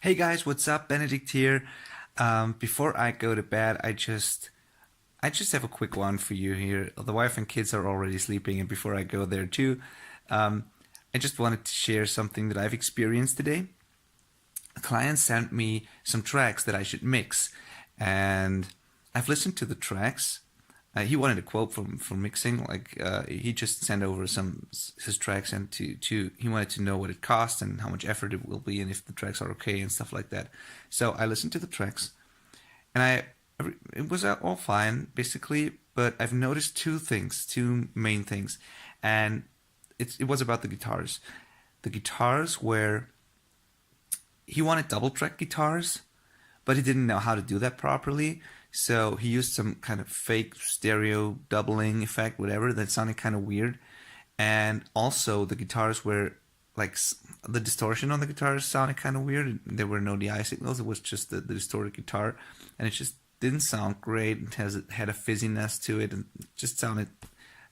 Hey guys, what's up? Benedict here. Before I go to bed, I just have a quick one for you here. The wife and kids are already sleeping, and before I go there too, um, I just wanted to share something that I've experienced today. A client sent me some tracks that I should mix, and I've listened to the tracks. He wanted a quote for mixing. He just sent over some his tracks, and to he wanted to know what it costs and how much effort it will be, and if the tracks are okay and stuff like that. So I listened to the tracks, and it was all fine basically. But I've noticed two main things, and it was about the guitars. The guitars were he wanted double track guitars, but he didn't know how to do that properly. So he used some kind of fake stereo doubling effect, whatever, that sounded kind of weird. And also the guitars were like the distortion on the guitars sounded kind of weird. There were no DI signals. It was just the distorted guitar, and it just didn't sound great. It had a fizziness to it, and it just sounded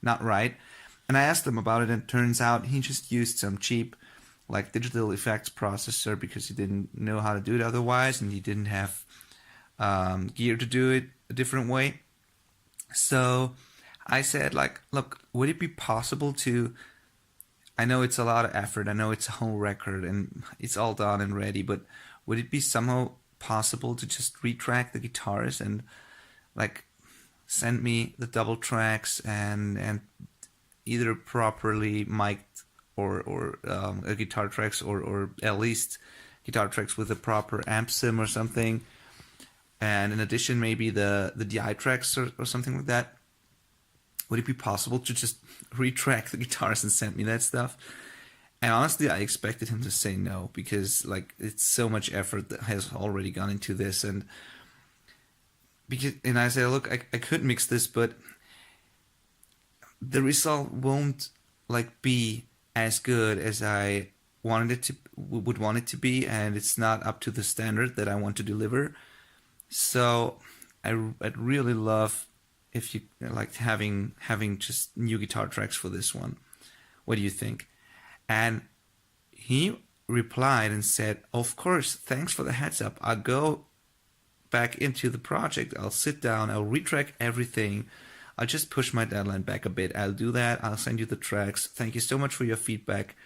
not right. And I asked him about it, and it turns out he just used some cheap like digital effects processor because he didn't know how to do it otherwise, and he didn't have gear to do it a different way. So I said, like, look, would it be possible to? I know it's a lot of effort. I know it's a whole record and it's all done and ready, but would it be somehow possible to just retrack the guitars and like send me the double tracks and either properly mic'd or a guitar tracks or at least guitar tracks with a proper amp sim or something, and in addition maybe the DI tracks or something like that. Would it be possible to just retrack the guitars and send me that stuff? And honestly, I expected him to say no because like it's so much effort that has already gone into this, and I said, look, I could mix this, but the result won't like be as good as I wanted it to would want it to be, and it's not up to the standard that I want to deliver. So I'd really love if you like having just new guitar tracks for this one. What do you think? And he replied and said, of course, thanks for the heads up. I'll go back into the project. I'll sit down. I'll retrack everything. I'll just push my deadline back a bit. I'll do that. I'll send you the tracks. Thank you so much for your feedback.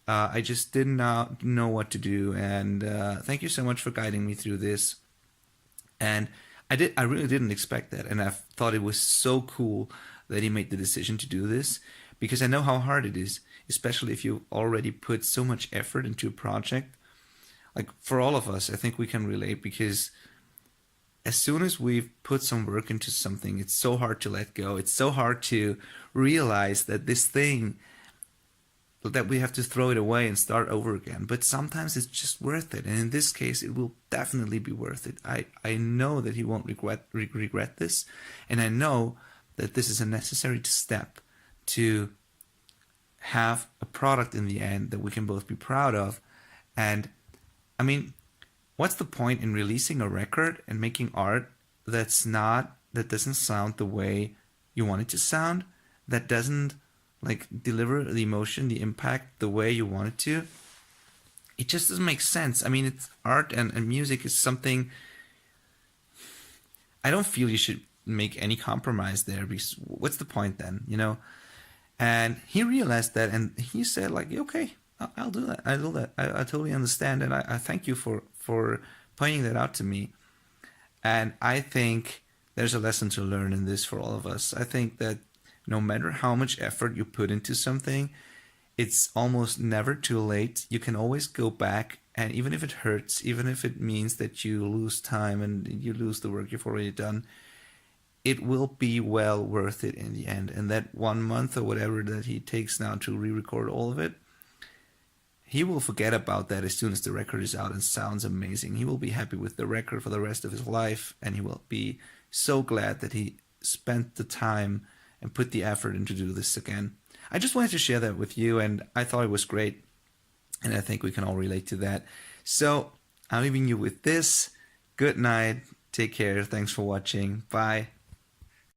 I just didn't know what to do, and thank you so much for guiding me through this. And I really didn't expect that, and I thought it was so cool that he made the decision to do this because I know how hard it is, especially if you already put so much effort into a project. Like for all of us, I think we can relate because as soon as we've put some work into something, it's so hard to let go. It's so hard to realize that this thing that we have to throw it away and start over again. But sometimes it's just worth it. And in this case, it will definitely be worth it. I know that he won't regret this. And I know that this is a necessary step to have a product in the end that we can both be proud of. And I mean, what's the point in releasing a record and making art that doesn't sound the way you want it to sound, that doesn't like deliver the emotion, the impact the way you want it to? It just doesn't make sense. I mean, it's art and music is something I don't feel you should make any compromise there because what's the point then, you know? And he realized that and he said like, okay, I'll do that. I'll do that. I totally understand, and I thank you for pointing that out to me. And I think there's a lesson to learn in this for all of us. I think that no matter how much effort you put into something, it's almost never too late. You can always go back, and even if it hurts, even if it means that you lose time and you lose the work you've already done, it will be well worth it in the end. And that 1 month or whatever that he takes now to re-record all of it, he will forget about that as soon as the record is out and sounds amazing. He will be happy with the record for the rest of his life, and he will be so glad that he spent the time and put the effort into do this again. I just wanted to share that with you, and I thought it was great, and I think we can all relate to that. So I'm leaving you with this. Good night. Take care. Thanks for watching. Bye.